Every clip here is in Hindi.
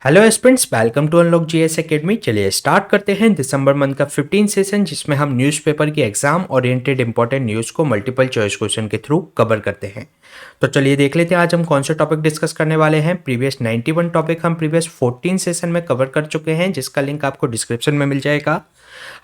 Hello aspirants, welcome to unlock GS academy. चलिए स्टार्ट करते हैं दिसंबर मंथ का 15 सेशन, जिसमें हम न्यूज़पेपर की एग्जाम ओरिएंटेड इंपॉर्टेंट न्यूज़ को मल्टीपल चॉइस क्वेश्चन के थ्रू कवर करते हैं। तो चलिए देख लेते हैं आज हम कौन से टॉपिक डिस्कस करने वाले हैं। प्रीवियस 91 टॉपिक हम प्रीवियस 14 सेशन में कवर कर चुके हैं, जिसका लिंक आपको डिस्क्रिप्शन में मिल जाएगा।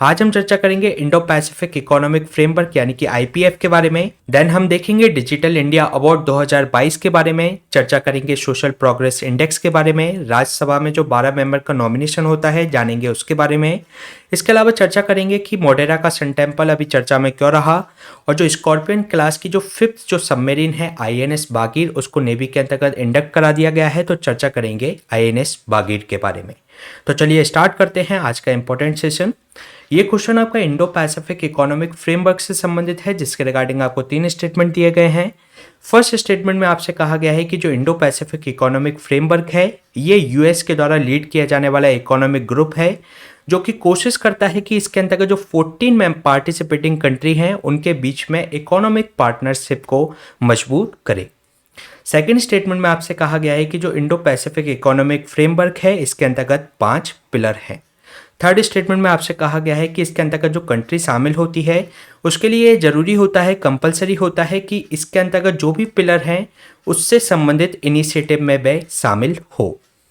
आज हम चर्चा करेंगे इंडो पैसिफिक इकोनॉमिक फ्रेमवर्क यानी कि आईपीएफ के बारे में। देन हम देखेंगे डिजिटल इंडिया अवार्ड 2022 के बारे में, चर्चा करेंगे सोशल प्रोग्रेस इंडेक्स के बारे में, राज्यसभा में जो 12 मेंबर का नॉमिनेशन होता है जानेंगे उसके बारे में। इसके अलावा चर्चा करेंगे कि मोडेरा का सन टेम्पल अभी चर्चा में क्यों रहा, और जो स्कॉर्पियन क्लास की जो 5th जो सबमरीन है आईएनएस बागीर, उसको नेवी के अंतर्गत इंडक्ट करा दिया गया है। तो चर्चा करेंगे आईएनएस बागीर के बारे में। तो चलिए स्टार्ट करते हैं आज का इंपॉर्टेंट सेशन। ये क्वेश्चन आपका इंडो पैसिफिक इकोनॉमिक फ्रेमवर्क से संबंधित है, जिसके रिगार्डिंग आपको 3 स्टेटमेंट दिए गए हैं। फर्स्ट स्टेटमेंट में आपसे कहा गया है कि जो इंडो पैसिफिक इकोनॉमिक फ्रेमवर्क है ये यूएस के द्वारा लीड किया जाने वाला इकोनॉमिक ग्रुप है, जो कि कोशिश करता है कि इसके अंतर्गत जो 14 पार्टिसिपेटिंग कंट्री हैं उनके बीच में इकोनॉमिक पार्टनरशिप को मजबूत करे। सेकेंड स्टेटमेंट में आपसे कहा गया है कि जो इंडो पैसिफिक इकोनॉमिक फ्रेमवर्क है इसके अंतर्गत 5 पिलर हैं। थर्ड स्टेटमेंट में आपसे कहा गया है कि इसके अंतर्गत जो कंट्री शामिल होती है उसके लिए ज़रूरी होता है, कंपलसरी होता है कि इसके अंतर्गत जो भी पिलर हैं उससे संबंधित इनिशिएटिव में वह शामिल हो।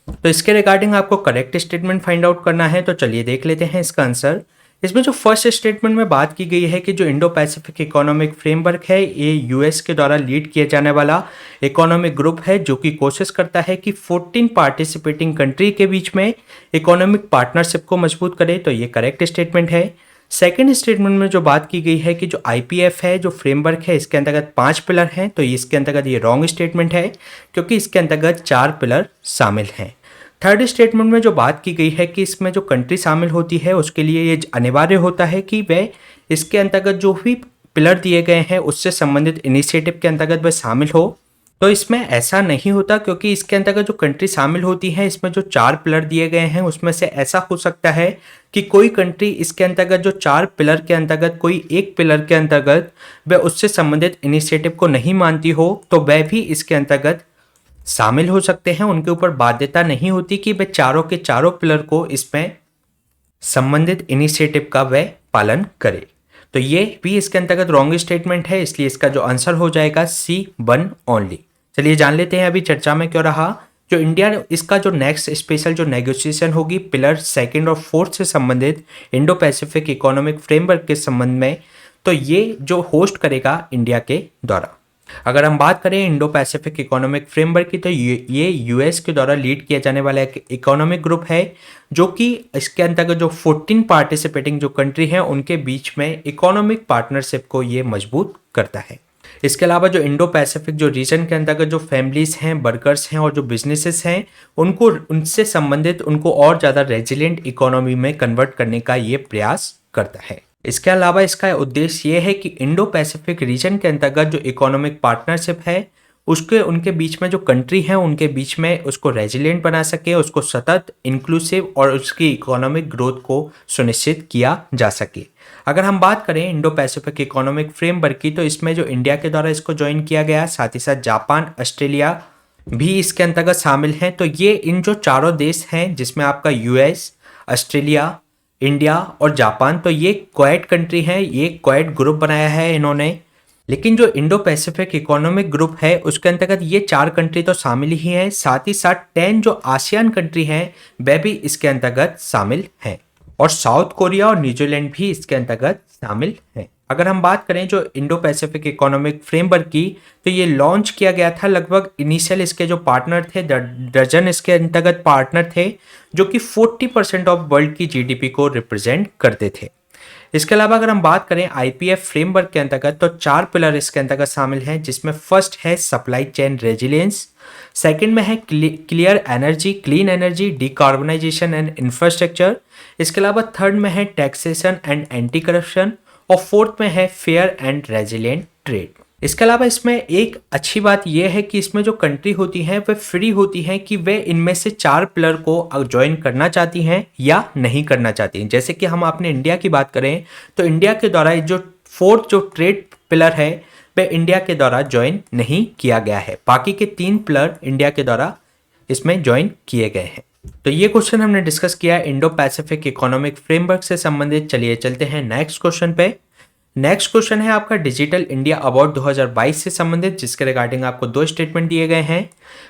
तो इसके रिगार्डिंग आपको करेक्ट स्टेटमेंट फाइंड आउट करना है। तो चलिए देख लेते हैं इसका आंसर। इसमें जो फर्स्ट स्टेटमेंट में बात की गई है कि जो इंडो पैसिफिक इकोनॉमिक फ्रेमवर्क है ये यूएस के द्वारा लीड किया जाने वाला इकोनॉमिक ग्रुप है, जो कि कोशिश करता है कि 14 पार्टिसिपेटिंग कंट्री के बीच में इकोनॉमिक पार्टनरशिप को मजबूत करे। तो ये करेक्ट स्टेटमेंट है। सेकेंड स्टेटमेंट में जो बात की गई है कि जो आईपीएफ है जो फ्रेमवर्क है इसके अंतर्गत 5 पिलर हैं, तो इसके अंतर्गत ये रॉन्ग स्टेटमेंट है, क्योंकि इसके अंतर्गत 4 पिलर शामिल हैं। थर्ड स्टेटमेंट में जो बात की गई है कि इसमें जो कंट्री शामिल होती है उसके लिए ये अनिवार्य होता है कि वह इसके अंतर्गत जो भी पिलर दिए गए हैं उससे संबंधित इनिशिएटिव के अंतर्गत वह शामिल हो। तो इसमें ऐसा नहीं होता, क्योंकि इसके अंतर्गत जो कंट्री शामिल होती है इसमें जो 4 पिलर दिए गए हैं उसमें से ऐसा हो सकता है कि कोई कंट्री इसके अंतर्गत जो 4 पिलर के अंतर्गत कोई एक पिलर के अंतर्गत वह उससे संबंधित इनिशिएटिव को नहीं मानती हो, तो वह भी इसके अंतर्गत शामिल हो सकते हैं। उनके ऊपर बाध्यता नहीं होती कि वे चारों के चारों पिलर को इसमें संबंधित इनिशिएटिव का वह पालन करे। तो ये भी इसके अंतर्गत रॉन्ग स्टेटमेंट है, इसलिए इसका जो आंसर हो जाएगा C1 ओनली। चलिए जान लेते हैं अभी चर्चा में क्यों रहा। जो इंडिया इसका जो नेक्स्ट स्पेशल जो नेगोशिएशन होगी पिलर 2nd और 4th से संबंधित इंडो पैसिफिक इकोनॉमिक फ्रेमवर्क के संबंध में, तो ये जो होस्ट करेगा इंडिया के द्वारा। अगर हम बात करें इंडो पैसिफिक इकोनॉमिक फ्रेमवर्क की, तो ये यूएस के द्वारा लीड किया जाने वाला एक इकोनॉमिक ग्रुप है, जो कि इसके अंतर्गत जो 14 पार्टिसिपेटिंग जो कंट्री हैं उनके बीच में इकोनॉमिक पार्टनरशिप को ये मजबूत करता है। इसके अलावा जो इंडो पैसिफिक जो रीजन के अंतर्गत जो फैमिलीज हैं, वर्कर्स हैं और जो बिजनेसेस हैं उनको उनसे संबंधित उनको और ज़्यादा रेजिलिएंट इकोनॉमी में कन्वर्ट करने का ये प्रयास करता है। इसके अलावा इसका उद्देश्य ये है कि इंडो पैसिफिक रीजन के अंतर्गत जो इकोनॉमिक पार्टनरशिप है उसके उनके बीच में जो कंट्री हैं उनके बीच में उसको रेजिलिएंट बना सके, उसको सतत इंक्लूसिव और उसकी इकोनॉमिक ग्रोथ को सुनिश्चित किया जा सके। अगर हम बात करें इंडो पैसिफिक इकोनॉमिक फ्रेमवर्क की, तो इसमें जो इंडिया के द्वारा इसको ज्वाइन किया गया, साथ ही साथ जापान, ऑस्ट्रेलिया भी इसके अंतर्गत शामिल हैं। तो ये इन जो चारों देश हैं जिसमें आपका यूएस, ऑस्ट्रेलिया, इंडिया और जापान, तो ये क्वाड कंट्री हैं, ये क्वाड ग्रुप बनाया है इन्होंने। लेकिन जो इंडो पैसिफिक इकोनॉमिक ग्रुप है उसके अंतर्गत ये 4 कंट्री तो शामिल ही हैं, साथ ही साथ 10 जो आसियान कंट्री हैं वह भी इसके अंतर्गत शामिल हैं, और साउथ कोरिया और न्यूजीलैंड भी इसके अंतर्गत शामिल हैं। अगर हम बात करें जो इंडो पैसिफिक इकोनॉमिक फ्रेमवर्क की, तो ये लॉन्च किया गया था, लगभग इनिशियल इसके जो पार्टनर थे डजन इसके अंतर्गत पार्टनर थे, जो कि 40% ऑफ वर्ल्ड की जीडीपी को रिप्रेजेंट करते थे। इसके अलावा अगर हम बात करें आईपीएफ फ्रेमवर्क के अंतर्गत, तो 4 पिलर इसके अंतर्गत शामिल हैं, जिसमें फर्स्ट है सप्लाई चेन रेजिलियंस, सेकंड में है clear energy, clean energy, decarbonisation and infrastructure. इसके अलावा थर्ड में है टैक्सेशन एंड एंटी करप्शन, और फोर्थ में है फेयर एंड रेजिलिएंट ट्रेड। इसके अलावा इसमें एक अच्छी बात यह है कि इसमें जो कंट्री होती हैं वह फ्री होती हैं कि वे इनमें से 4 पिलर को ज्वाइन करना चाहती हैं या नहीं करना चाहती हैं। जैसे कि हम अपने इंडिया की बात करें तो इंडिया के द्वारा जो 4th जो ट्रेड पिलर है वह इंडिया के द्वारा ज्वाइन नहीं किया गया है, बाकी के 3 पिलर इंडिया के द्वारा इसमें ज्वाइन किए गए हैं। तो ये क्वेश्चन हमने डिस्कस किया इंडो पैसिफिक इकोनॉमिक फ्रेमवर्क से संबंधित। चलिए चलते हैं नेक्स्ट क्वेश्चन पे। नेक्स्ट क्वेश्चन है आपका डिजिटल इंडिया अवार्ड 2022 से संबंधित, जिसके रिगार्डिंग आपको दो स्टेटमेंट दिए गए हैं।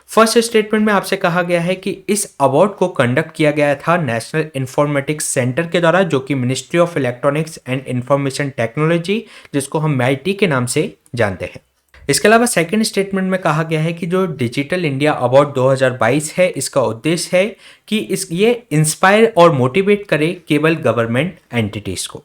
फर्स्ट स्टेटमेंट में आपसे कहा गया है कि इस अवार्ड को कंडक्ट किया गया था नेशनल इंफॉर्मेटिक्स सेंटर के द्वारा, जो कि ministry of electronics and information technology, जिसको हम MIT के नाम से जानते हैं। इसके अलावा सेकंड स्टेटमेंट में कहा गया है कि जो डिजिटल इंडिया अवार्ड 2022 है, इसका उद्देश्य है कि ये इंस्पायर और मोटिवेट करे केवल गवर्नमेंट एंटिटीज को।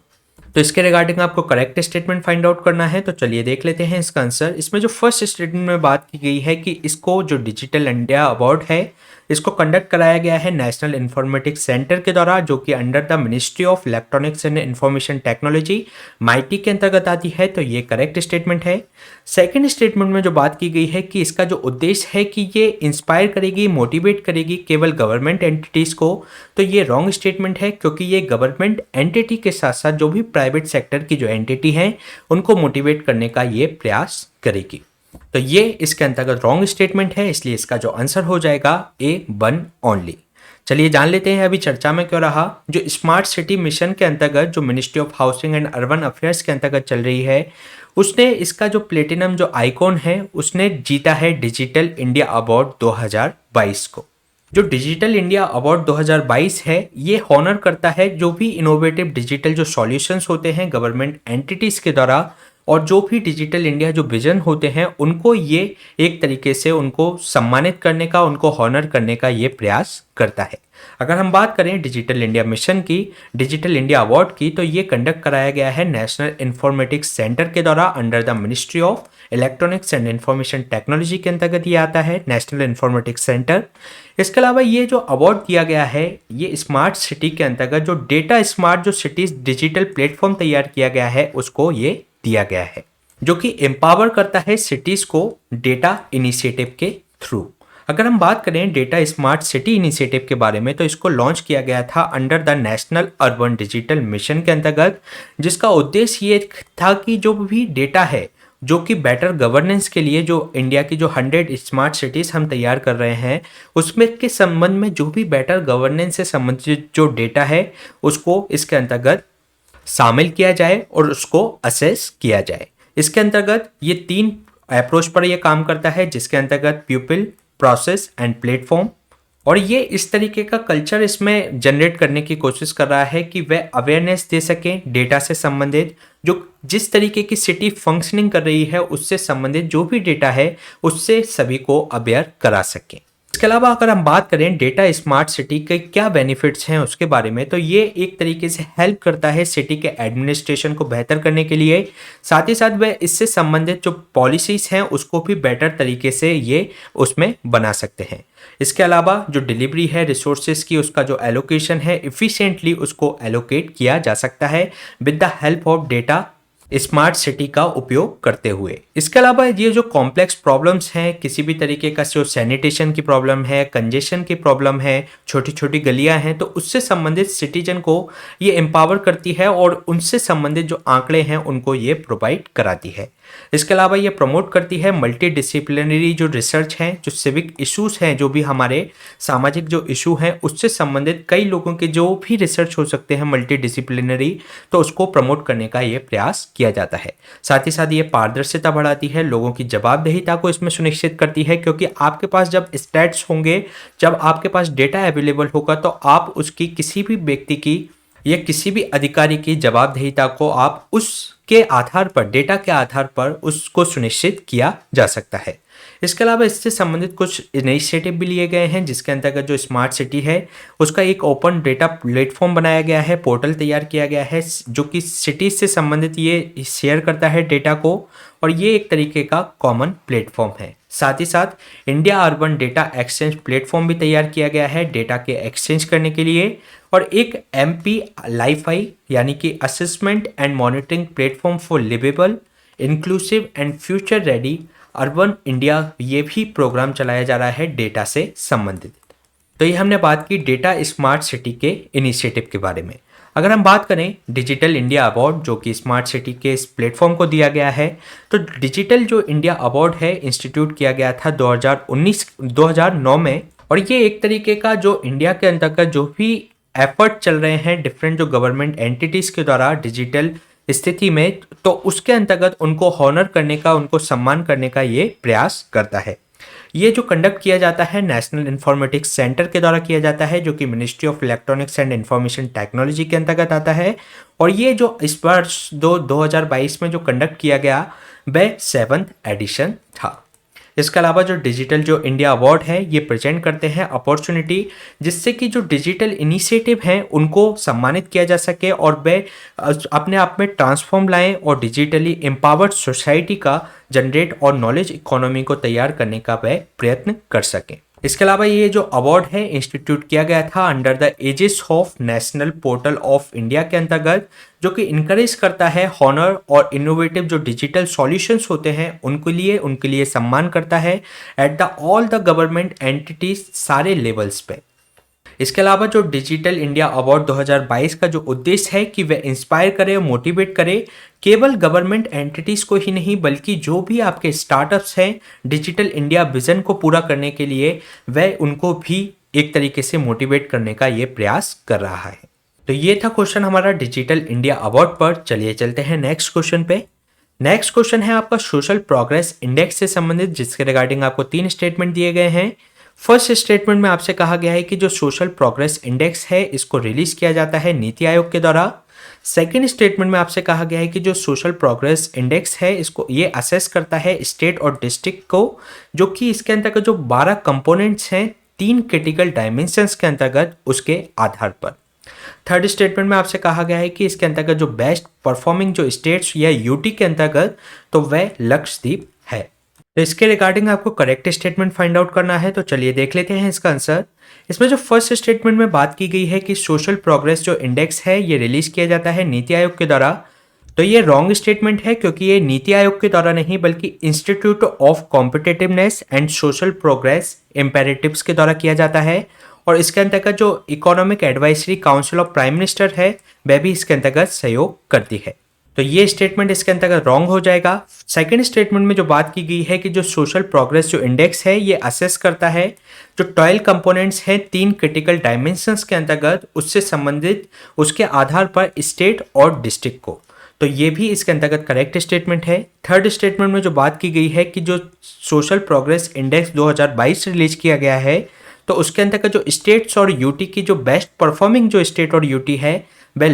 तो इसके रिगार्डिंग आपको करेक्ट स्टेटमेंट फाइंड आउट करना है। तो चलिए देख लेते हैं इसका आंसर। इसमें जो फर्स्ट स्टेटमेंट में बात की गई है कि इसको जो डिजिटल इंडिया अवार्ड है, इसको कंडक्ट कराया गया है नेशनल इंफॉर्मेटिक्स सेंटर के द्वारा, जो कि under the ministry of electronics and information technology MIT के अंतर्गत आती है। तो ये करेक्ट स्टेटमेंट है। सेकंड स्टेटमेंट में जो बात की गई है कि इसका जो उद्देश्य है कि ये इंस्पायर करेगी, मोटिवेट करेगी केवल गवर्नमेंट एंटिटीज को, तो ये रॉन्ग स्टेटमेंट है, क्योंकि ये गवर्नमेंट एंटिटी के साथ साथ जो भी प्राइवेट सेक्टर की जो एंटिटी है उनको मोटिवेट करने का ये प्रयास करेगी। तो ये इसके अंतर्गत रॉन्ग स्टेटमेंट है, इसलिए इसका जो आंसर हो जाएगा A1 ओनली। चलिए जान लेते हैं अभी चर्चा में क्यों रहा। जो स्मार्ट सिटी मिशन के अंतर्गत जो ministry of housing and urban affairs के अंतर्गत चल रही है, उसने इसका जो प्लेटिनम जो आइकॉन है उसने जीता है डिजिटल इंडिया अवार्ड 2022 को। जो डिजिटल इंडिया अवार्ड 2022 है, ये हॉनर करता है जो भी इनोवेटिव डिजिटल जो सॉल्यूशंस होते हैं गवर्नमेंट एंटिटीज के द्वारा, और जो भी डिजिटल इंडिया जो विजन होते हैं उनको ये एक तरीके से उनको सम्मानित करने का, उनको हॉनर करने का ये प्रयास करता है। अगर हम बात करें डिजिटल इंडिया मिशन की, डिजिटल इंडिया अवार्ड की, तो ये कंडक्ट कराया गया है नेशनल इंफॉर्मेटिक्स सेंटर के द्वारा under the ministry of electronics and information technology के अंतर्गत ये आता है, नेशनल इंफॉर्मेटिक्स सेंटर। इसके अलावा ये जो अवार्ड दिया गया है, ये स्मार्ट सिटी के अंतर्गत जो डेटा स्मार्ट जो सिटीज डिजिटल प्लेटफॉर्म तैयार किया गया है उसको ये दिया गया है, जो कि एम्पावर करता है सिटीज को डेटा इनिशिएटिव के थ्रू। अगर हम बात करें डेटा स्मार्ट सिटी इनिशिएटिव के बारे में, तो इसको लॉन्च किया गया था under the national urban digital mission के अंतर्गत, जिसका उद्देश्य ये था कि जो भी डेटा है जो कि बेटर गवर्नेंस के लिए जो इंडिया की जो 100 स्मार्ट सिटीज हम तैयार कर रहे हैं, उसमें के संबंध में जो भी बेटर गवर्नेंस से संबंधित जो डेटा है उसको इसके अंतर्गत शामिल किया जाए और उसको असेस किया जाए। इसके अंतर्गत ये 3 अप्रोच पर ये काम करता है, जिसके अंतर्गत पीपल, प्रोसेस एंड प्लेटफॉर्म। और ये इस तरीके का कल्चर इसमें जनरेट करने की कोशिश कर रहा है कि वह अवेयरनेस दे सकें डेटा से संबंधित, जो जिस तरीके की सिटी फंक्शनिंग कर रही है उससे संबंधित जो भी डेटा है उससे सभी को अवेयर करा सकें। इसके अलावा अगर हम बात करें डेटा स्मार्ट सिटी के क्या बेनिफिट्स हैं उसके बारे में, तो ये एक तरीके से हेल्प करता है सिटी के एडमिनिस्ट्रेशन को बेहतर करने के लिए। साथ ही साथ वह इससे संबंधित जो पॉलिसीज हैं उसको भी बेटर तरीके से ये उसमें बना सकते हैं। इसके अलावा जो डिलीवरी है रिसोर्सेज की, उसका जो एलोकेशन है इफिशिएंटली उसको एलोकेट किया जा सकता है with the help of data smart city का उपयोग करते हुए। इसके अलावा ये जो कॉम्प्लेक्स प्रॉब्लम्स हैं, किसी भी तरीके का जो सैनिटेशन की प्रॉब्लम है, कंजेशन की प्रॉब्लम है, छोटी छोटी गलियां हैं, तो उससे संबंधित सिटीजन को ये एम्पावर करती है और उनसे संबंधित जो आंकड़े हैं उनको ये प्रोवाइड कराती है। इसके अलावा ये प्रमोट करती है मल्टी डिसिप्लिनरी जो रिसर्च हैं, जो सिविक इश्यूज हैं, जो भी हमारे सामाजिक जो इशू हैं उससे संबंधित कई लोगों के जो भी रिसर्च हो सकते हैं मल्टी डिसिप्लिनरी, तो उसको प्रमोट करने का ये प्रयास किया जाता है। साथ ही साथ ये पारदर्शिता बढ़ाती है, लोगों की जवाबदेहिता को इसमें सुनिश्चित करती है, क्योंकि आपके पास जब स्टैट्स होंगे, जब आपके पास डेटा अवेलेबल होगा, तो आप उसकी किसी भी व्यक्ति की या किसी भी अधिकारी की जवाबदेहिता को आप उसके आधार पर, डेटा के आधार पर उसको सुनिश्चित किया जा सकता है। इसके अलावा इससे संबंधित कुछ इनिशिएटिव भी लिए गए हैं, जिसके अंतर्गत जो स्मार्ट सिटी है उसका एक ओपन डेटा प्लेटफॉर्म बनाया गया है, पोर्टल तैयार किया गया है, जो कि सिटीज से संबंधित ये शेयर करता है डेटा को, और ये एक तरीके का कॉमन प्लेटफॉर्म है। साथ ही साथ India urban data exchange platform भी तैयार किया गया है डेटा के एक्सचेंज करने के लिए, और एक MP लाइफाई यानी कि assessment and monitoring platform for liveable, inclusive and future ready urban India, ये भी प्रोग्राम चलाया जा रहा है डेटा से संबंधित। तो ये हमने बात की डेटा स्मार्ट सिटी के इनिशिएटिव के बारे में। अगर हम बात करें डिजिटल इंडिया अवार्ड जो कि स्मार्ट सिटी के इस प्लेटफॉर्म को दिया गया है, तो डिजिटल जो इंडिया अवार्ड है इंस्टीट्यूट किया गया था 2009 में और ये एक तरीके का जो इंडिया के अंतर्गत जो भी एफर्ट चल रहे हैं डिफरेंट जो गवर्नमेंट एंटिटीज के द्वारा डिजिटल स्थिति में, तो उसके अंतर्गत उनको हॉनर करने का, उनको सम्मान करने का ये प्रयास करता है। ये जो कंडक्ट किया जाता है नेशनल इंफॉर्मेटिक्स सेंटर के द्वारा किया जाता है, जो कि ministry of electronics and information technology के अंतर्गत आता है। और ये जो इस वर्ष 2022 में जो कंडक्ट किया गया वह 7th एडिशन था। इसके अलावा जो डिजिटल जो इंडिया अवार्ड है ये प्रेजेंट करते हैं अपॉर्चुनिटी, जिससे कि जो डिजिटल इनिशिएटिव हैं उनको सम्मानित किया जा सके और वे अपने आप में ट्रांसफॉर्म लाएं और डिजिटली एम्पावर्ड सोसाइटी का जनरेट और नॉलेज इकोनॉमी को तैयार करने का वह प्रयत्न कर सकें। इसके अलावा ये जो अवार्ड है इंस्टीट्यूट किया गया था under the aegis of national portal of India के अंतर्गत, जो कि इनकरेज करता है हॉनर और इनोवेटिव जो डिजिटल सॉल्यूशंस होते हैं उनके लिए सम्मान करता है at the all the government entities सारे लेवल्स पे। इसके अलावा जो डिजिटल इंडिया अवार्ड 2022 का जो उद्देश्य है कि वह इंस्पायर करे और मोटिवेट करे केवल गवर्नमेंट एंटिटीज को ही नहीं, बल्कि जो भी आपके स्टार्टअप्स हैं डिजिटल इंडिया विजन को पूरा करने के लिए, वह उनको भी एक तरीके से मोटिवेट करने का ये प्रयास कर रहा है। तो ये था क्वेश्चन हमारा डिजिटल इंडिया अवार्ड पर। चलिए चलते हैं नेक्स्ट क्वेश्चन पे। नेक्स्ट क्वेश्चन है आपका सोशल प्रोग्रेस इंडेक्स से संबंधित, जिसके रिगार्डिंग आपको 3 स्टेटमेंट दिए गए हैं। फर्स्ट स्टेटमेंट में आपसे कहा गया है कि जो सोशल प्रोग्रेस इंडेक्स है इसको रिलीज किया जाता है नीति आयोग के द्वारा। सेकेंड स्टेटमेंट में आपसे कहा गया है कि जो सोशल प्रोग्रेस इंडेक्स है इसको ये असेस करता है स्टेट और डिस्ट्रिक्ट को, जो कि इसके अंतर्गत जो 12 कंपोनेंट्स हैं 3 क्रिटिकल डायमेंशंस के अंतर्गत उसके आधार पर। थर्ड स्टेटमेंट में आपसे कहा गया है कि इसके अंतर्गत जो बेस्ट परफॉर्मिंग जो स्टेट्स या यूटी के अंतर्गत तो वह लक्षद्वीप है। तो इसके रिगार्डिंग आपको करेक्ट स्टेटमेंट फाइंड आउट करना है। तो चलिए देख लेते हैं इसका आंसर। इसमें जो फर्स्ट स्टेटमेंट में बात की गई है कि सोशल प्रोग्रेस जो इंडेक्स है ये रिलीज किया जाता है नीति आयोग के द्वारा, तो ये रॉन्ग स्टेटमेंट है, क्योंकि ये नीति आयोग के द्वारा नहीं बल्कि institute of competitiveness and social progress imperatives के द्वारा किया जाता है। और इसके अंतर्गत जो economic advisory council of prime minister है वह भी इसके अंतर्गत सहयोग करती है। तो ये स्टेटमेंट इसके अंतर्गत रॉन्ग हो जाएगा। सेकंड स्टेटमेंट में जो बात की गई है कि जो सोशल प्रोग्रेस जो इंडेक्स है ये असेस करता है जो 12 कंपोनेंट्स हैं 3 क्रिटिकल डायमेंशंस के अंतर्गत उससे संबंधित उसके आधार पर स्टेट और डिस्ट्रिक्ट को, तो ये भी इसके अंतर्गत करेक्ट स्टेटमेंट है। थर्ड स्टेटमेंट में जो बात की गई है कि जो सोशल प्रोग्रेस इंडेक्स 2022 रिलीज किया गया है तो उसके अंतर्गत जो स्टेट्स और यूटी की जो बेस्ट परफॉर्मिंग जो स्टेट और यूटी है वह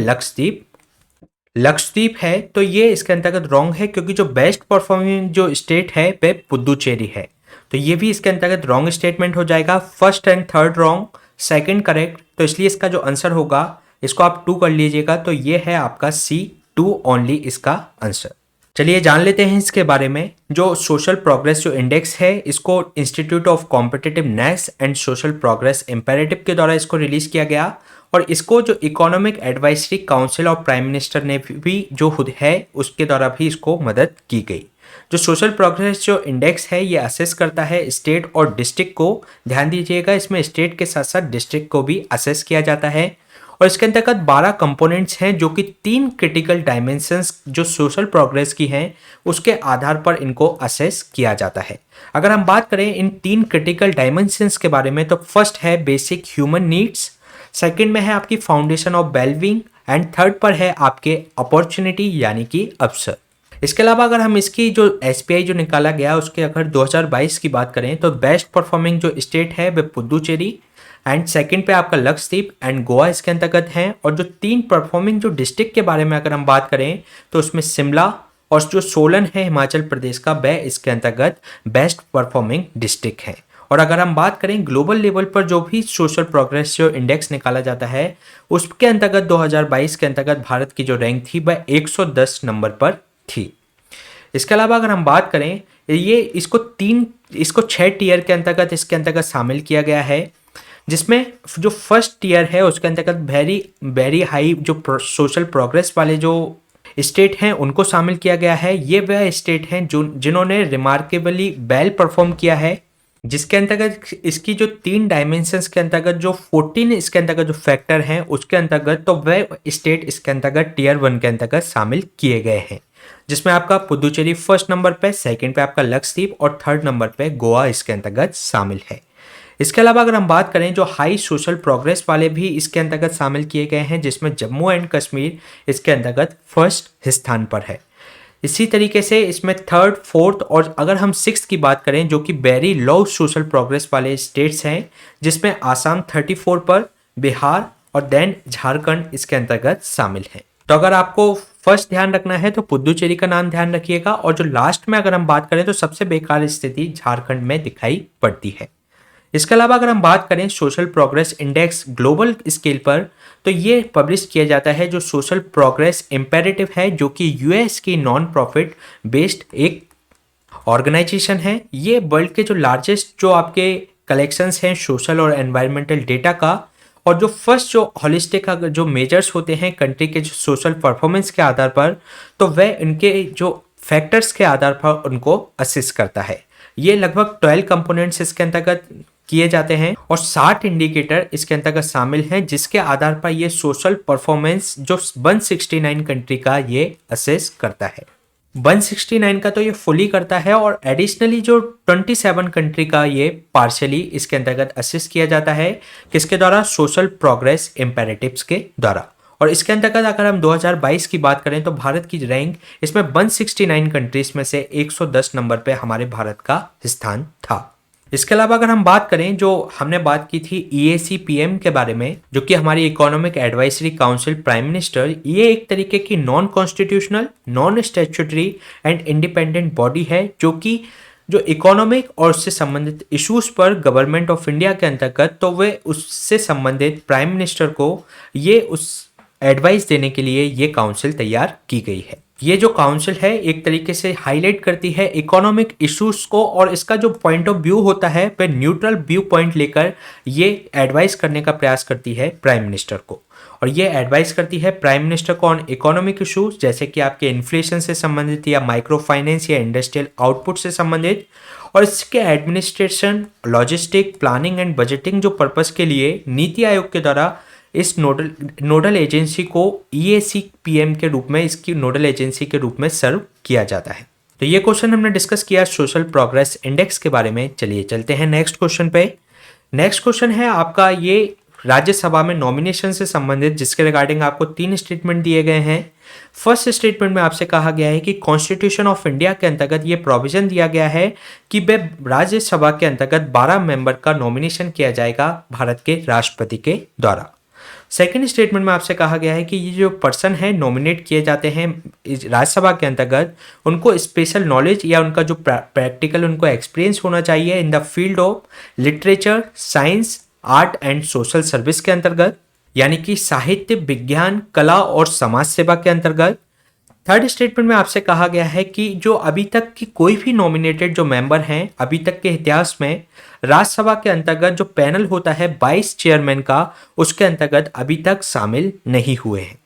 लक्षद्वीप है। तो ये इसके अंतर्गत रॉन्ग है, क्योंकि जो बेस्ट परफॉर्मिंग जो स्टेट है वह पुदुचेरी है। तो ये भी इसके अंतर्गत रॉन्ग स्टेटमेंट हो जाएगा। First and third wrong, second correct, तो इसलिए इसका जो आंसर होगा इसको आप 2 कर लीजिएगा। तो ये है आपका C2 ओनली इसका आंसर। चलिए जान लेते हैं इसके बारे में। जो सोशल प्रोग्रेस जो इंडेक्स है इसको institute of competitiveness and social progress imperative के द्वारा इसको रिलीज किया गया, और इसको जो economic advisory council of prime minister ने भी जो खुद है उसके द्वारा भी इसको मदद की गई। जो सोशल प्रोग्रेस जो इंडेक्स है ये असेस करता है स्टेट और डिस्ट्रिक्ट को। ध्यान दीजिएगा इसमें स्टेट के साथ साथ डिस्ट्रिक्ट को भी असेस किया जाता है। और इसके अंतर्गत 12 कंपोनेंट्स हैं जो कि 3 क्रिटिकल डायमेंशंस जो सोशल प्रोग्रेस की हैं उसके आधार पर इनको असेस किया जाता है। अगर हम बात करें इन 3 क्रिटिकल डायमेंशंस के बारे में, तो फर्स्ट है बेसिक ह्यूमन नीड्स, सेकंड में है आपकी foundation of wellbeing and third पर है आपके अपॉर्चुनिटी यानी कि अवसर। इसके अलावा अगर हम इसकी जो SPI जो निकाला गया उसके अगर 2022 की बात करें तो बेस्ट परफॉर्मिंग जो स्टेट है वह पुदुचेरी एंड सेकंड पे आपका लक्षद्वीप एंड गोवा इसके अंतर्गत हैं। और जो 3 परफॉर्मिंग जो डिस्ट्रिक्ट के बारे में अगर हम बात करें तो उसमें शिमला और जो सोलन है हिमाचल प्रदेश का वह इसके अंतर्गत बेस्ट परफॉर्मिंग डिस्ट्रिक्ट है। और अगर हम बात करें ग्लोबल लेवल पर जो भी सोशल प्रोग्रेस जो इंडेक्स निकाला जाता है उसके अंतर्गत 2022 के अंतर्गत भारत की जो रैंक थी वह 110 नंबर पर थी। इसके अलावा अगर हम बात करें ये इसको 6 टीयर के अंतर्गत इसके अंतर्गत शामिल किया गया है, जिसमें जो फर्स्ट टीयर है उसके अंतर्गत वेरी हाई जो सोशल प्रोग्रेस वाले जो स्टेट हैं उनको शामिल किया गया है। ये वह स्टेट हैं जिन्होंने रिमार्केबली वेल परफॉर्म किया है, जिसके अंतर्गत इसकी जो 3 डायमेंशंस के अंतर्गत जो 14 इसके अंतर्गत जो फैक्टर हैं उसके अंतर्गत तो वह स्टेट इसके अंतर्गत टीयर 1 के अंतर्गत शामिल किए गए हैं, जिसमें आपका पुदुचेरी फर्स्ट नंबर पे, सेकंड पे आपका लक्षद्वीप और थर्ड नंबर पे गोवा इसके अंतर्गत शामिल है। इसके अलावा अगर हम बात करें जो हाई सोशल प्रोग्रेस वाले भी इसके अंतर्गत शामिल किए गए हैं, जिसमें जम्मू एंड कश्मीर इसके अंतर्गत फर्स्ट स्थान पर है। इसी तरीके से इसमें थर्ड, फोर्थ और अगर हम सिक्स्थ की बात करें जो कि वेरी लो सोशल प्रोग्रेस वाले स्टेट्स हैं, जिसमें आसाम 34 पर, बिहार और देन झारखंड इसके अंतर्गत शामिल है। तो अगर आपको फर्स्ट ध्यान रखना है तो पुदुचेरी का नाम ध्यान रखिएगा, और जो लास्ट में अगर हम बात करें तो सबसे बेकार स्थिति झारखंड में दिखाई पड़ती है। इसके अलावा अगर हम बात करें social progress index global scale पर, तो ये पब्लिश किया जाता है जो सोशल प्रोग्रेस इम्पेरेटिव है, जो कि यूएस की नॉन प्रॉफिट बेस्ड एक ऑर्गेनाइजेशन है। ये वर्ल्ड के जो लार्जेस्ट जो आपके कलेक्शंस हैं सोशल और एनवायरमेंटल डेटा का, और जो फर्स्ट जो हॉलिस्टिक जो मेजर्स होते हैं कंट्री के जो सोशल परफॉर्मेंस के आधार पर, तो वह इनके जो फैक्टर्स के आधार पर उनको असिस्ट करता है। ये लगभग 12 कंपोनेंट्स इसके अंतर्गत किए जाते हैं और 60 इंडिकेटर इसके अंतर्गत शामिल हैं, जिसके आधार पर ये सोशल परफॉर्मेंस जो 169 कंट्री का ये असेस करता है। 169 का तो ये फुली करता है, और एडिशनली जो 27 कंट्री का ये पार्शियली इसके अंतर्गत असेस किया जाता है। किसके द्वारा? सोशल प्रोग्रेस इम्पेरेटिव्स के द्वारा। और इसके अंतर्गत अगर हम 2022 की बात करें तो भारत की रैंक इसमें 169 कंट्रीज में से 110 नंबर पे हमारे भारत का स्थान था। इसके अलावा अगर हम बात करें, जो हमने बात की थी EAC-PM के बारे में, जो कि हमारी economic advisory council prime minister, ये एक तरीके की non constitutional, non statutory and independent body है, जो कि जो इकोनॉमिक और उससे संबंधित इश्यूज पर गवर्नमेंट ऑफ इंडिया के अंतर्गत, तो वे उससे संबंधित प्राइम मिनिस्टर को ये उस एडवाइस देने के लिए ये काउंसिल तैयार की गई है। ये जो काउंसिल है एक तरीके से हाईलाइट करती है इकोनॉमिक इश्यूज को, और इसका जो पॉइंट ऑफ व्यू होता है वह न्यूट्रल व्यू पॉइंट लेकर ये एडवाइस करने का प्रयास करती है प्राइम मिनिस्टर को। और ये एडवाइस करती है प्राइम मिनिस्टर को ऑन इकोनॉमिक इश्यूज, जैसे कि आपके इन्फ्लेशन से संबंधित या माइक्रो फाइनेंस या इंडस्ट्रियल आउटपुट से संबंधित, और इसके administration, logistic, planning and budgeting जो पर्पस के लिए नीति आयोग के द्वारा इस नोडल एजेंसी को EAC-PM के रूप में, इसकी नोडल एजेंसी के रूप में सर्व किया जाता है। तो ये क्वेश्चन हमने डिस्कस किया सोशल प्रोग्रेस इंडेक्स के बारे में। चलिए चलते हैं नेक्स्ट क्वेश्चन पे। नेक्स्ट क्वेश्चन है आपका ये राज्यसभा में नॉमिनेशन से संबंधित, जिसके रिगार्डिंग आपको 3 स्टेटमेंट दिए गए हैं। फर्स्ट स्टेटमेंट में आपसे कहा गया है कि कॉन्स्टिट्यूशन ऑफ इंडिया के अंतर्गत ये प्रोविजन दिया गया है कि वे राज्यसभा के अंतर्गत 12 मेंबर का नॉमिनेशन किया जाएगा भारत के राष्ट्रपति के द्वारा। सेकेंड स्टेटमेंट में आपसे कहा गया है कि ये जो पर्सन है नॉमिनेट किए जाते हैं राज्यसभा के अंतर्गत, उनको स्पेशल नॉलेज या उनका जो प्रैक्टिकल उनको एक्सपीरियंस होना चाहिए in the field of literature, science, art and social service के अंतर्गत, यानी कि साहित्य, विज्ञान, कला और समाज सेवा के अंतर्गत। थर्ड स्टेटमेंट में आपसे कहा गया है कि जो अभी तक की कोई भी नॉमिनेटेड जो मेंबर हैं अभी तक के इतिहास में राज्यसभा के अंतर्गत जो पैनल होता है 22 चेयरमैन का, उसके अंतर्गत अभी तक शामिल नहीं हुए हैं।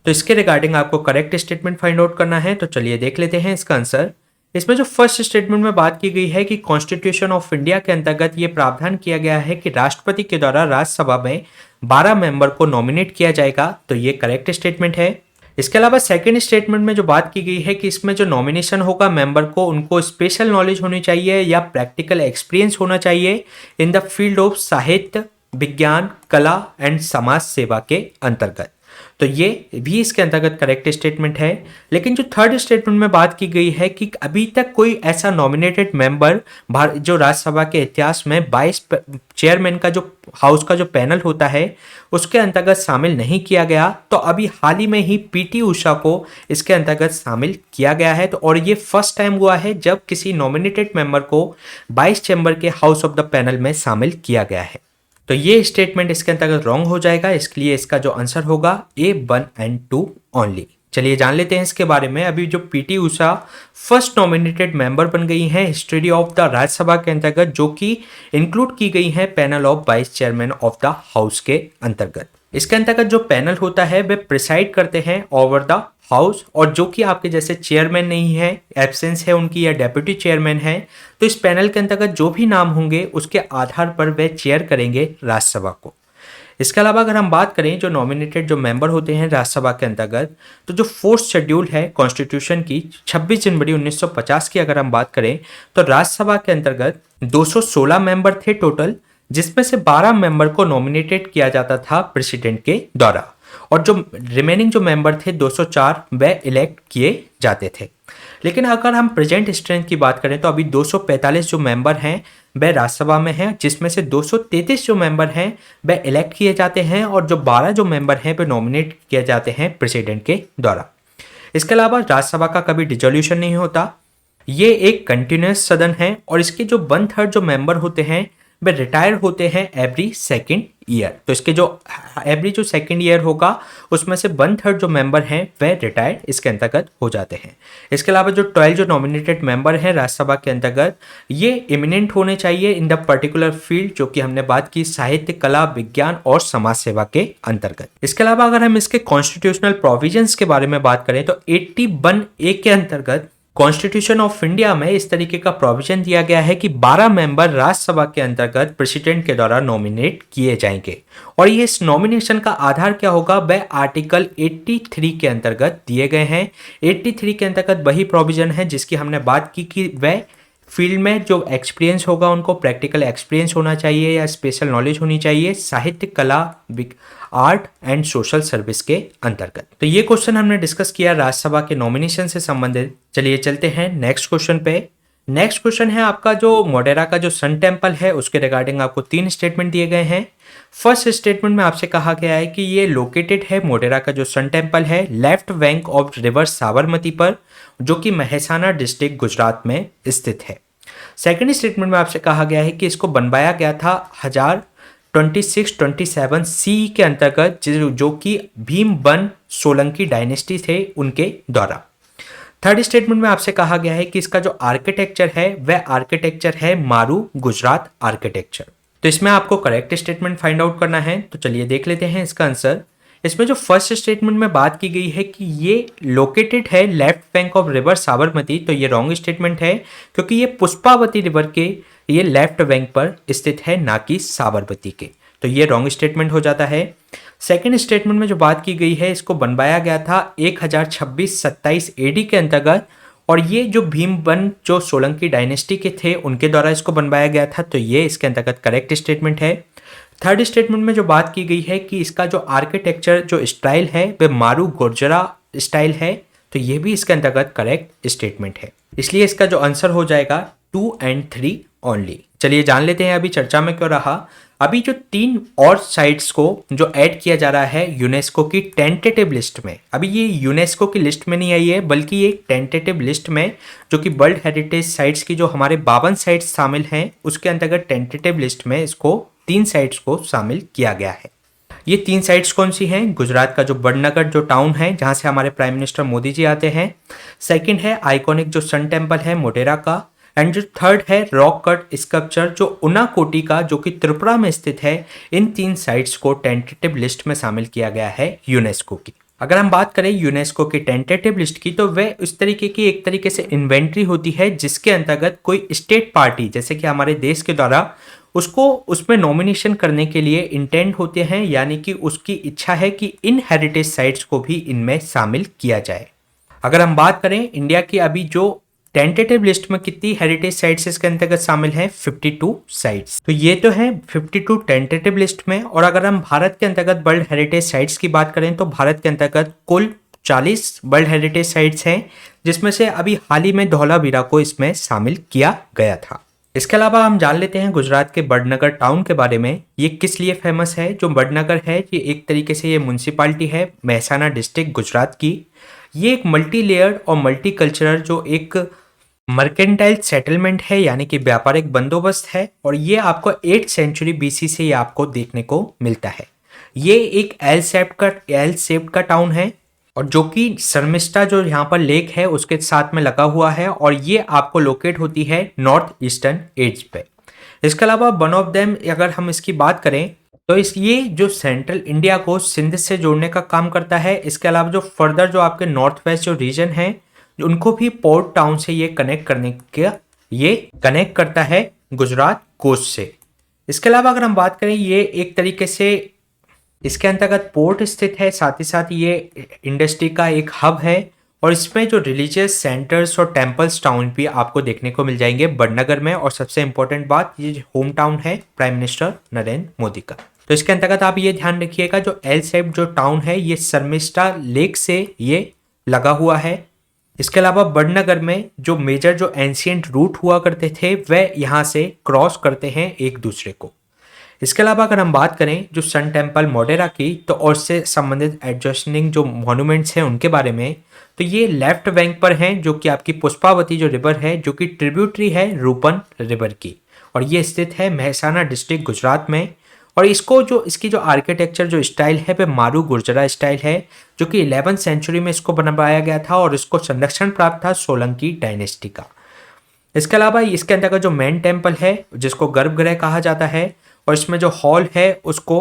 तो इसके रिगार्डिंग आपको करेक्ट स्टेटमेंट फाइंड आउट करना है। तो चलिए देख लेते हैं इसका आंसर। इसमें जो फर्स्ट स्टेटमेंट में बात की गई है कि कॉन्स्टिट्यूशन ऑफ इंडिया के अंतर्गत ये प्रावधान किया गया है कि राष्ट्रपति के द्वारा राज्यसभा में 12 मेंबर को नॉमिनेट किया जाएगा, तो ये करेक्ट स्टेटमेंट है। इसके अलावा सेकंड स्टेटमेंट में जो बात की गई है कि इसमें जो नॉमिनेशन होगा मेंबर को, उनको स्पेशल नॉलेज होनी चाहिए या प्रैक्टिकल एक्सपीरियंस होना चाहिए इन द फील्ड ऑफ साहित्य, विज्ञान, कला एंड समाज सेवा के अंतर्गत। तो ये भी इसके अंतर्गत करेक्ट स्टेटमेंट है। लेकिन जो थर्ड स्टेटमेंट में बात की गई है कि अभी तक कोई ऐसा नॉमिनेटेड मेंबर जो राज्यसभा के इतिहास में 22 चेयरमैन का जो हाउस का जो पैनल होता है उसके अंतर्गत शामिल नहीं किया गया, तो अभी हाल ही में ही PT उषा को इसके अंतर्गत शामिल किया गया है। तो और ये फर्स्ट टाइम हुआ है जब किसी नॉमिनेटेड मेंबर को 22 चैम्बर के हाउस ऑफ द पैनल में शामिल किया गया है। तो ये स्टेटमेंट इसके अंतर्गत रॉन्ग हो जाएगा, इसलिए इसका जो आंसर होगा A1 and 2 ओनली। चलिए जान लेते हैं इसके बारे में। अभी जो PT Usha first nominated member बन गई हैं हिस्ट्री ऑफ द राज्यसभा के अंतर्गत, जो कि इंक्लूड की गई है panel of 22 chairman of the house के अंतर्गत। इसके अंतर्गत जो पैनल होता है वे प्रिसाइड करते हैं ओवर द हाउस, और जो कि आपके जैसे चेयरमैन नहीं है, एब्सेंस है उनकी या डेप्यूटी चेयरमैन है, तो इस पैनल के अंतर्गत जो भी नाम होंगे उसके आधार पर वे चेयर करेंगे राज्यसभा को। इसके अलावा अगर हम बात करें जो नॉमिनेटेड जो मेंबर होते हैं राज्यसभा के अंतर्गत, तो जो फोर्थ शेड्यूल है कॉन्स्टिट्यूशन की 26 जनवरी 1950 की अगर हम बात करें, तो राज्यसभा के अंतर्गत 216 मेंबर थे टोटल, जिसमें से 12 मेंबर को नॉमिनेटेड किया जाता था प्रेसिडेंट के द्वारा, और जो रिमेनिंग जो मेंबर थे 204 वे इलेक्ट किए जाते थे। लेकिन अगर हम प्रेजेंट स्ट्रेंथ की बात करें तो अभी 245 जो मेंबर हैं वह राज्यसभा में हैं, जिसमें से 233 जो मेंबर हैं वह इलेक्ट किए जाते हैं, और जो 12 जो मेंबर हैं वह नॉमिनेट किए जाते हैं प्रेसिडेंट के द्वारा। इसके अलावा राज्यसभा का कभी डिसोल्यूशन नहीं होता, ये एक कंटिन्यूस सदन है, और इसके जो 1/3 जो मेंबर होते हैं वे रिटायर होते हैं एवरी सेकेंड ईयर। तो इसके जो एवरी जो सेकेंड ईयर होगा उसमें से 1/3 जो मेंबर हैं वह रिटायर्ड इसके अंतर्गत हो जाते हैं। इसके अलावा जो 12 जो नॉमिनेटेड मेंबर हैं राज्यसभा के अंतर्गत, ये इमिनेंट होने चाहिए इन द पर्टिकुलर फील्ड, जो कि हमने बात की साहित्य, कला, विज्ञान और समाज सेवा के अंतर्गत। इसके अलावा अगर हम इसके कॉन्स्टिट्यूशनल प्रोविजंस के बारे में बात करें तो 81A के अंतर्गत कॉन्स्टिट्यूशन ऑफ इंडिया में इस तरीके का प्रोविजन दिया गया है कि 12 मेंबर राज्यसभा के अंतर्गत प्रेसिडेंट के द्वारा नॉमिनेट किए जाएंगे, और ये इस नॉमिनेशन का आधार क्या होगा वह आर्टिकल 83 के अंतर्गत दिए गए हैं। 83 के अंतर्गत वही प्रोविजन है जिसकी हमने बात की कि वह फील्ड में जो एक्सपीरियंस होगा उनको प्रैक्टिकल एक्सपीरियंस होना चाहिए या स्पेशल नॉलेज होनी चाहिए साहित्य, कला, आर्ट एंड सोशल सर्विस के अंतर्गत। तो ये क्वेश्चन हमने डिस्कस किया राज्यसभा के नॉमिनेशन से संबंधित। चलिए चलते हैं नेक्स्ट क्वेश्चन पे। नेक्स्ट क्वेश्चन है आपका जो मोटेरा का जो सन टेम्पल है उसके रिगार्डिंग आपको 3 स्टेटमेंट दिए गए हैं। फर्स्ट स्टेटमेंट में आपसे कहा गया है कि ये लोकेटेड है, मोटेरा का जो सन टेम्पल है, left bank of river Sabarmati पर, जो कि मेहसाना डिस्ट्रिक्ट गुजरात में स्थित है। सेकेंड स्टेटमेंट में आपसे कहा गया है कि इसको बनवाया गया था 1026-27 सी के अंतर्गत, जो कि भीमबन सोलंकी डायनेस्टी थे उनके द्वारा। थर्ड स्टेटमेंट में आपसे कहा गया है कि इसका जो आर्किटेक्चर है वह आर्किटेक्चर है मारू गुजरात आर्किटेक्चर। तो इसमें आपको करेक्ट स्टेटमेंट फाइंड आउट करना है, तो चलिए देख लेते हैं इसका आंसर। इसमें जो फर्स्ट स्टेटमेंट में बात की गई है कि ये लोकेटेड है left bank of river Sabarmati, तो ये रॉन्ग स्टेटमेंट है, क्योंकि ये पुष्पावती रिवर के ये लेफ्ट बैंक पर स्थित है, ना कि साबरमती के। तो ये रॉन्ग स्टेटमेंट हो जाता है। सेकेंड स्टेटमेंट में जो बात की गई है इसको बनवाया गया था 1026-27 AD के अंतर्गत, और ये जो भीमबन जो सोलंकी डायनेस्टी के थे उनके द्वारा इसको बनवाया गया था, तो ये इसके अंतर्गत करेक्ट स्टेटमेंट है। थर्ड स्टेटमेंट में जो बात की गई है कि इसका जो आर्किटेक्चर जो स्टाइल है वह मारू गुर्जरा स्टाइल है, तो ये भी इसके अंतर्गत करेक्ट स्टेटमेंट है। इसलिए इसका जो आंसर हो जाएगा 2 और 3 ओनली। चलिए जान लेते हैं अभी चर्चा में क्यों रहा। अभी जो 3 और साइट्स को जो ऐड किया जा रहा है यूनेस्को की टेंटेटिव लिस्ट में, अभी ये यूनेस्को की लिस्ट में नहीं आई है बल्कि ये टेंटेटिव लिस्ट में, जो कि वर्ल्ड हेरिटेज साइट्स की जो हमारे 52 साइट्स शामिल हैं उसके अंतर्गत टेंटेटिव लिस्ट में इसको 3 साइट्स को शामिल किया गया है। ये 3 साइट्स कौन सी हैं? गुजरात का जो बड़नगर जो टाउन है जहां से हमारे प्राइम मिनिस्टर मोदी जी आते हैं, सेकंड है आइकॉनिक जो सन टेम्पल है मोटेरा का, एंड जो थर्ड है रॉक कट स्कल्पचर जो उनाकोटी का, जो कि त्रिपुरा में स्थित है। इन 3 साइट्स को टेंटेटिव लिस्ट में शामिल किया गया है यूनेस्को की। अगर हम बात करें यूनेस्को की टेंटेटिव लिस्ट की, तो वह उस तरीके की एक तरीके से इन्वेंट्री होती है जिसके अंतर्गत कोई स्टेट पार्टी, जैसे कि हमारे देश के द्वारा, उसको उसमें नॉमिनेशन करने के लिए इंटेंट होते हैं, यानी कि उसकी इच्छा है कि इन हेरिटेज साइट्स को भी इनमें शामिल किया जाए। अगर हम बात करें इंडिया की अभी जो टेंटेटिव लिस्ट में कितनी हेरिटेज साइट्स इसके अंतर्गत शामिल हैं? 52 साइट्स। तो ये तो है 52 टेंटेटिव लिस्ट में। और अगर हम भारत के अंतर्गत वर्ल्ड हेरिटेज साइट्स की बात करें तो भारत के अंतर्गत कुल 40 वर्ल्ड हेरिटेज साइट्स हैं, जिसमें से अभी हाल ही में धौलावीरा को इसमें शामिल किया गया था। इसके अलावा हम जान लेते हैं गुजरात के बड़नगर टाउन के बारे में। ये किस लिए फेमस है? जो बड़नगर है ये एक तरीके से ये म्यूनसिपालिटी है मेहसाना डिस्ट्रिक्ट गुजरात की। ये एक मल्टी लेयर्ड और मल्टी कल्चरल जो एक मर्केंटाइल सेटलमेंट है, यानी कि व्यापारिक बंदोबस्त है, और ये आपको 8th सेंचुरी BC से ये आपको देखने को मिलता है। ये एक एल शेप्ड का टाउन है, और जो कि शर्मिष्ठा जो यहाँ पर लेक है उसके साथ में लगा हुआ है, और ये आपको लोकेट होती है नॉर्थ ईस्टर्न एज पे। इसके अलावा वन ऑफ देम अगर हम इसकी बात करें तो ये जो सेंट्रल इंडिया को सिंध से जोड़ने का काम करता है। इसके अलावा जो फर्दर जो आपके नॉर्थ वेस्ट जो रीजन है उनको भी पोर्ट टाउन से ये कनेक्ट करता है गुजरात कोस्ट से। इसके अलावा अगर हम बात करें ये एक तरीके से इसके अंतर्गत पोर्ट स्थित है, साथ ही साथ ये इंडस्ट्री का एक हब है, और इसमें जो रिलीजियस सेंटर्स और टेम्पल्स टाउन भी आपको देखने को मिल जाएंगे बड़नगर में। और सबसे इंपॉर्टेंट बात, ये होम टाउन है प्राइम मिनिस्टर नरेंद्र मोदी का। तो इसके अंतर्गत आप ये ध्यान रखिएगा, जो एल शेप जो टाउन है ये शर्मिष्ठा लेक से ये लगा हुआ है। इसके अलावा बड़नगर में जो मेजर जो एंशियंट रूट हुआ करते थे वह यहाँ से क्रॉस करते हैं एक दूसरे को। इसके अलावा अगर हम बात करें जो सन टेम्पल मोडेरा की, तो और से संबंधित एडजस्टिंग जो मॉन्यूमेंट्स हैं उनके बारे में, तो ये लेफ्ट बैंक पर हैं, जो कि आपकी पुष्पावती जो रिवर है जो कि ट्रिब्यूटरी है रूपन रिवर की, और ये स्थित है महसाना डिस्ट्रिक्ट गुजरात में। और इसको जो इसकी जो आर्किटेक्चर जो स्टाइल है वह मारू गुर्जरा स्टाइल है, जो कि 11वीं सेंचुरी में इसको बनवाया गया था और इसको संरक्षण प्राप्त था सोलंकी डायनेस्टी का। इसके अलावा इसके अंतर्गत जो मेन टेम्पल है जिसको गर्भगृह कहा जाता है, और इसमें जो हॉल है उसको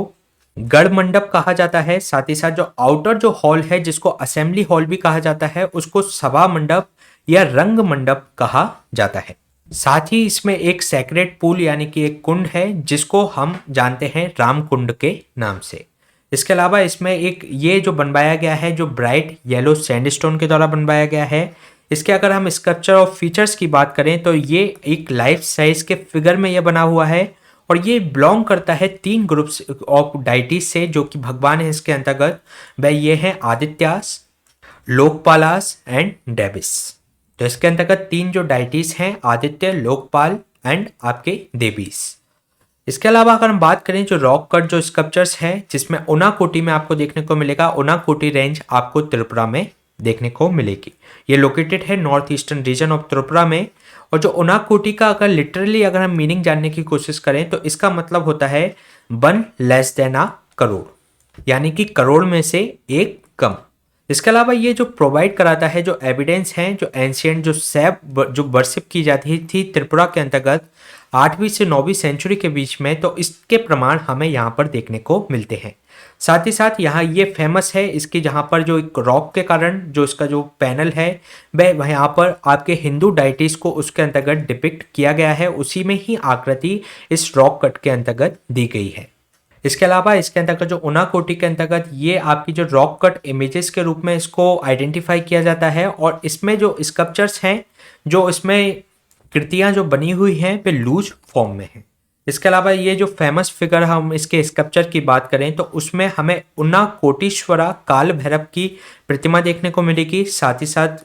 गढ़ मंडप कहा जाता है। साथ ही साथ जो आउटर जो हॉल है जिसको असेंबली हॉल भी कहा जाता है उसको सभा मंडप या रंग मंडप कहा जाता है। साथ ही इसमें एक सेक्रेट पूल यानी कि एक कुंड है जिसको हम जानते हैं राम कुंड के नाम से। इसके अलावा इसमें एक ये जो बनवाया गया है जो ब्राइट येलो सैंडस्टोन के द्वारा बनवाया गया है। इसके अगर हम स्कल्पचर और फीचर्स की बात करें तो ये एक लाइफ साइज के फिगर में यह बना हुआ है, और ये बिलोंग करता है 3 ग्रुप्स ऑफ डाइटीज से जो कि भगवान है इसके अंतर्गत। वह ये हैं आदित्यास, लोकपालास एंड डेबिस। तो इसके अंतर्गत 3 जो डाइटीज हैं आदित्य, लोकपाल एंड आपके देवीस। इसके अलावा अगर हम बात करें जो रॉक कट जो स्कल्पचर्स हैं जिसमें उनाकोटी में आपको देखने को मिलेगा, उनाकोटी रेंज आपको त्रिपुरा में देखने को मिलेगी। ये लोकेटेड है north eastern region of Tripura में। और जो उनाकोटी का अगर लिटरली अगर हम मीनिंग जानने की कोशिश करें तो इसका मतलब होता है 1 लेस देन अ करोड़, यानी कि करोड़ में से एक कम। इसके अलावा ये जो प्रोवाइड कराता है जो एविडेंस हैं जो एंशियंट जो सैब जो वर्शिप की जाती थी त्रिपुरा के अंतर्गत 8वीं से 9वीं सेंचुरी के बीच में, तो इसके प्रमाण हमें यहाँ पर देखने को मिलते हैं। साथ ही साथ यहाँ ये फेमस है इसकी जहाँ पर जो एक रॉक के कारण जो इसका जो पैनल है वह यहाँ पर आपके हिंदू डाइटीज को उसके अंतर्गत डिपिक्ट किया गया है, उसी में ही आकृति इस रॉक कट के अंतर्गत दी गई है। इसके अलावा इसके अंतर्गत जो उनाकोटी के अंतर्गत ये आपकी जो रॉक कट इमेजेस के रूप में इसको आइडेंटिफाई किया जाता है, और इसमें जो स्कल्पचर्स हैं जो इसमें कृतियां जो बनी हुई हैं वे लूज फॉर्म में हैं। इसके अलावा ये जो फेमस फिगर हम इसके स्कल्पचर की बात करें तो उसमें हमें उनाकोटीश्वरा काल भैरव की प्रतिमा देखने को मिलेगी। साथ ही साथ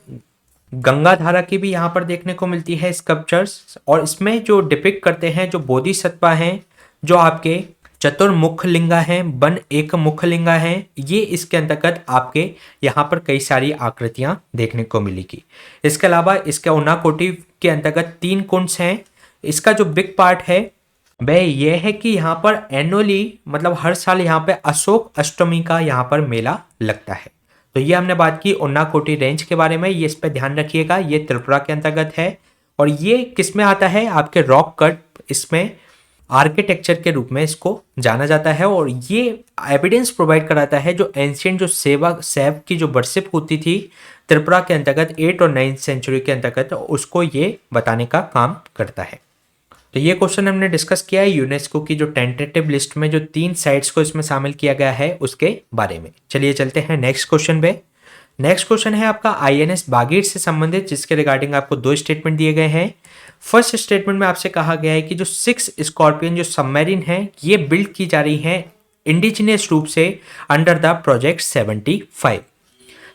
गंगाधारा की भी यहाँ पर देखने को मिलती है स्कल्पचर्स, और इसमें जो डिपिक्ट करते हैं जो बोधिसत्वा हैं जो आपके चतुर्मुख लिंगा हैं, वन एक मुख लिंगा हैं, ये इसके अंतर्गत आपके यहाँ पर कई सारी आकृतियां देखने को मिलेगी। इसके अलावा इसके उनाकोटी के अंतर्गत 3 कुंड्स हैं। इसका जो बिग पार्ट है वह यह है कि यहाँ पर एनुअली मतलब हर साल यहाँ पे अशोक अष्टमी का यहाँ पर मेला लगता है। तो ये हमने बात की उनाकोटी रेंज के बारे में, ये इस पर ध्यान रखिएगा। ये त्रिपुरा के अंतर्गत है और ये किस में आता है आपके रॉक कट, इसमें आर्किटेक्चर के रूप में इसको जाना जाता है। और ये एविडेंस प्रोवाइड कराता है जो एंशियंट जो सैब की जो वर्शिप होती थी त्रिपुरा के अंतर्गत 8 और 9th सेंचुरी के अंतर्गत, उसको ये बताने का काम करता है। तो ये क्वेश्चन हमने डिस्कस किया है यूनेस्को की जो टेंटेटिव लिस्ट में जो 3 साइट्स को इसमें शामिल किया गया है उसके बारे में। चलिए चलते हैं नेक्स्ट क्वेश्चन पे। नेक्स्ट क्वेश्चन है आपका आईएनएस बागीर से संबंधित, जिसके रिगार्डिंग आपको 2 स्टेटमेंट दिए गए हैं। फर्स्ट स्टेटमेंट में आपसे कहा गया है कि जो 6 स्कॉर्पियन जो सबमरीन है ये बिल्ड की जा रही है इंडिजिनियस रूप से under the project 75।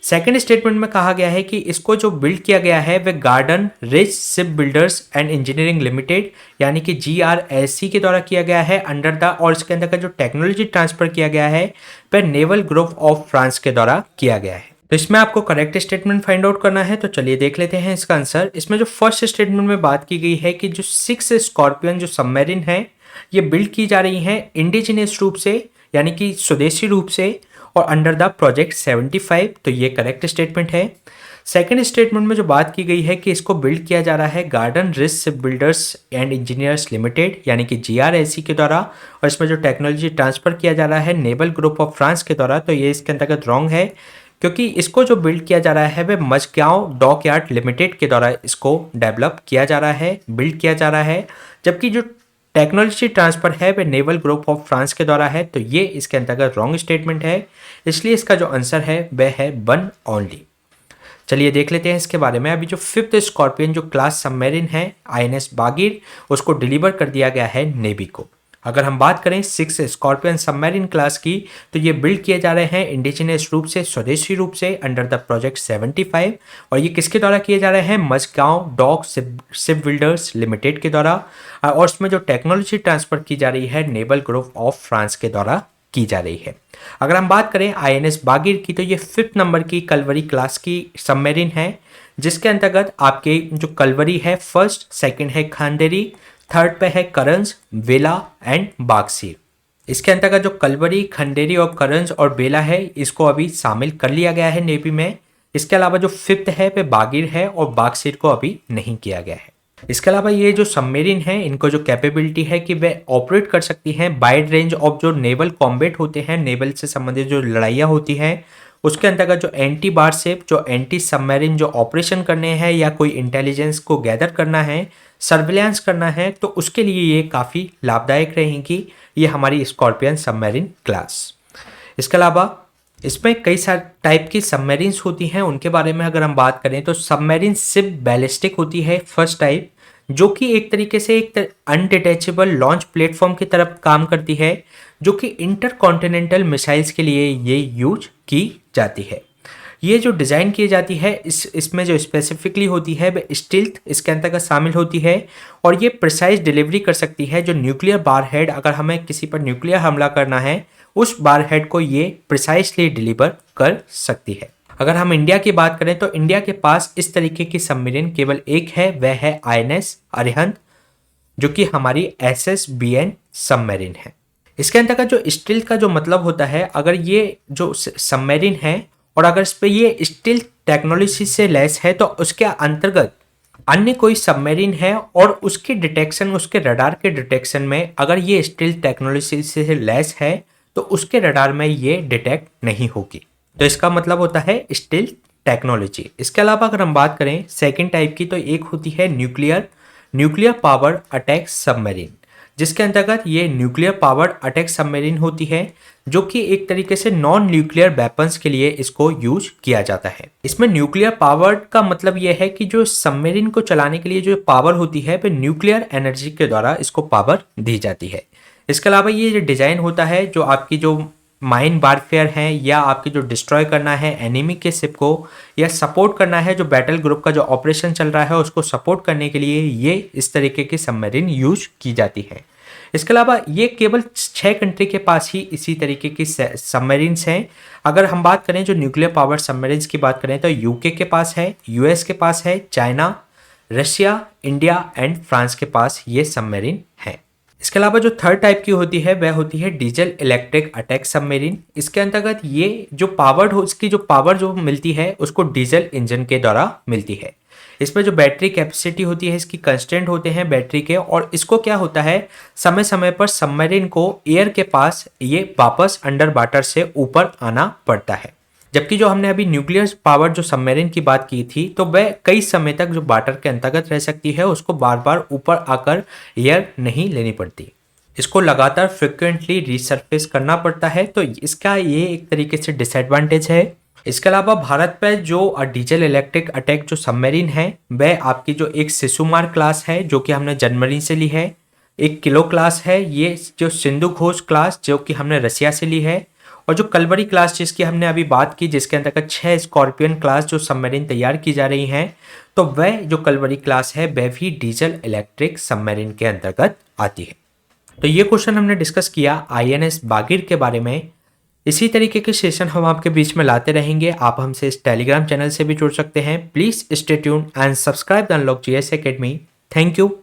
Second statement में कहा गया है कि इसको जो बिल्ड किया गया है वह garden rich ship builders and engineering limited यानी कि GRSC के द्वारा किया गया है अंडर द, और इसके अंदर का जो टेक्नोलॉजी ट्रांसफर किया गया है वह नेवल ग्रुप ऑफ फ्रांस के द्वारा किया गया है। तो इसमें आपको करेक्ट स्टेटमेंट फाइंड आउट करना है। तो चलिए देख लेते हैं इसका आंसर। इसमें जो फर्स्ट स्टेटमेंट में बात की गई है कि जो 6 स्कॉर्पियन जो सबमरीन है ये बिल्ड की जा रही है इंडिजिनियस रूप से यानी कि स्वदेशी रूप से और अंडर द प्रोजेक्ट 75, तो ये करेक्ट स्टेटमेंट है। सेकेंड स्टेटमेंट में जो बात की गई है कि इसको बिल्ड किया जा रहा है garden rich ship builders and engineers limited यानी कि GRSC के द्वारा, और इसमें जो टेक्नोलॉजी ट्रांसफर किया जा रहा है नेवल ग्रुप ऑफ फ्रांस के द्वारा, तो ये इसके अंतर्गत रॉन्ग है क्योंकि इसको जो बिल्ड किया जा रहा है वह मजगांव डॉकयार्ड लिमिटेड के द्वारा इसको डेवलप किया जा रहा है, बिल्ड किया जा रहा है, जबकि जो टेक्नोलॉजी ट्रांसफर है वह नेवल ग्रुप ऑफ फ्रांस के द्वारा है। तो ये इसके अंतर्गत रॉन्ग स्टेटमेंट है, इसलिए इसका जो आंसर है वह है 1 ओनली। चलिए देख लेते हैं इसके बारे में। अभी जो 5th स्कॉर्पियन जो क्लास सबमरीन है INS बागिर, उसको डिलीवर कर दिया गया है नेवी को। अगर हम बात करें 6 स्कॉर्पियन सबमरीन क्लास की, तो ये बिल्ड किए जा रहे हैं इंडिजिनियस रूप से, स्वदेशी रूप से अंडर द प्रोजेक्ट 75। और ये किसके द्वारा किए जा रहे हैं? Mazagon dock ship builders limited के द्वारा। और उसमें जो टेक्नोलॉजी ट्रांसफर की जा रही है नेवल ग्रुप ऑफ फ्रांस के द्वारा की जा रही है। अगर हम बात करें INS बागिर की, तो ये 5th नंबर की कलवरी क्लास की सबमरीन है, जिसके अंतर्गत आपके जो कलवरी है फर्स्ट, सेकंड है खांदेरी, थर्ड पे है करंज, वेला एंड बागसीर। इसके अंतर्गत जो कलवरी, खंडेरी और करंज और बेला है, इसको अभी शामिल कर लिया गया है नेवी में। इसके अलावा जो 5th है वे बागिर है और बागसीर को अभी नहीं किया गया है। इसके अलावा ये जो सबमरीन है, इनको जो कैपेबिलिटी है कि वे ऑपरेट कर सकती हैं वाइड रेंज ऑफ जो नेवल कॉम्बैट होते हैं, नेवल से संबंधित जो लड़ाइयाँ होती हैं, उसके अंतर्गत जो एंटी वारशिप, जो एंटी सबमरीन जो ऑपरेशन करने हैं या कोई इंटेलिजेंस को गैदर करना है, सर्विलांस करना है, तो उसके लिए ये काफ़ी लाभदायक रहेंगी ये हमारी स्कॉर्पियन सबमरीन क्लास। इसके अलावा इसमें कई सारे टाइप की सबमरीन्स होती हैं, उनके बारे में अगर हम बात करें तो सबमरीन शिप बैलिस्टिक होती है फर्स्ट टाइप, जो कि एक तरीके से एक अनडिटैचेबल लॉन्च प्लेटफॉर्म की तरफ काम करती है, जो कि इंटरकॉन्टिनेंटल मिसाइल्स के लिए ये यूज की जाती है। ये जो डिज़ाइन की जाती है इसमें जो स्पेसिफिकली होती है वह स्टील्थ इसके अंतर्गत शामिल होती है, और ये प्रिसाइज डिलीवरी कर सकती है जो न्यूक्लियर वारहेड, अगर हमें किसी पर न्यूक्लियर हमला करना है उस वारहेड को ये प्रिसाइसली डिलीवर कर सकती है। अगर हम इंडिया की बात करें तो इंडिया के पास इस तरीके की सबमरीन केवल एक है, वह है INS अरिहंत, जो कि हमारी SSBN सबमरीन है। इसके अंतर्गत जो स्टील्थ का जो मतलब होता है, अगर ये जो सबमरीन है और अगर इस पर ये स्टील्थ टेक्नोलॉजी से लैस है, तो उसके अंतर्गत अन्य कोई सबमरीन है और उसके डिटेक्शन, उसके रडार के डिटेक्शन में अगर ये स्टील्थ टेक्नोलॉजी से लैस है तो उसके रडार में ये डिटेक्ट नहीं होगी। तो इसका मतलब होता है स्टील्थ टेक्नोलॉजी। इसके अलावा अगर हम बात करें सेकंड टाइप की, तो एक होती है न्यूक्लियर पावर्ड अटैक सबमरीन, जिसके अंतर्गत ये न्यूक्लियर पावर्ड अटैक सबमरीन होती है, जो कि एक तरीके से नॉन न्यूक्लियर वेपन्स के लिए इसको यूज किया जाता है। इसमें न्यूक्लियर पावर्ड का मतलब यह है कि जो सबमरीन को चलाने के लिए जो पावर होती है वह न्यूक्लियर एनर्जी के द्वारा इसको पावर दी जाती है। इसके अलावा ये जो डिज़ाइन होता है, जो आपकी जो माइन वारफेयर है या आपकी जो डिस्ट्रॉय करना है एनिमी के शिप को, या सपोर्ट करना है जो बैटल ग्रुप का जो ऑपरेशन चल रहा है उसको सपोर्ट करने के लिए ये इस तरीके की सबमरीन यूज की जाती है। इसके अलावा ये केवल 6 कंट्री के पास ही इसी तरीके की सबमरीन्स हैं। अगर हम बात करें जो न्यूक्लियर पावर सबमरीन्स की बात करें तो यूके के पास है, यूएस के पास है, China, Russia, India and France के पास ये सबमरीन है। इसके अलावा जो थर्ड टाइप की होती है वह होती है डीजल इलेक्ट्रिक अटैक सबमरीन। इसके अंतर्गत ये जो पावर्ड हो, इसकी जो पावर जो मिलती है उसको डीजल इंजन के द्वारा मिलती है। इसमें जो बैटरी कैपेसिटी होती है, इसकी कंस्टेंट होते हैं बैटरी के, और इसको क्या होता है समय समय पर सबमरीन को एयर के पास ये वापस अंडर वाटर से ऊपर आना पड़ता है। जबकि जो हमने अभी न्यूक्लियर पावर जो सबमरीन की बात की थी, तो वह कई समय तक जो वाटर के अंतर्गत रह सकती है, उसको बार बार ऊपर आकर एयर नहीं लेनी पड़ती, इसको लगातार फ्रिक्वेंटली रिसर्फेस करना पड़ता है। तो इसका ये एक तरीके से डिसएडवांटेज है। इसके अलावा भारत पर जो डीजल इलेक्ट्रिक अटैक जो सबमरीन है वह आपकी जो एक शिशुमार क्लास है जो कि हमने जनवरी से ली है, एक किलो क्लास है ये जो सिंधु घोष क्लास जो कि हमने रसिया से ली है, और जो कलवरी क्लास जिसकी हमने अभी बात की जिसके अंतर्गत 6 स्कॉर्पियन क्लास जो सबमरीन तैयार की जा रही हैं, तो वह जो कलवरी क्लास है वह भी डीजल इलेक्ट्रिक सबमरीन के अंतर्गत आती है। तो ये क्वेश्चन हमने डिस्कस किया INS बागिर के बारे में। इसी तरीके के सेशन हम आपके बीच में लाते रहेंगे। आप हमसे इस टेलीग्राम चैनल से भी जुड़ सकते हैं। Please stay tuned and subscribe the unlock GS academy. Thank you.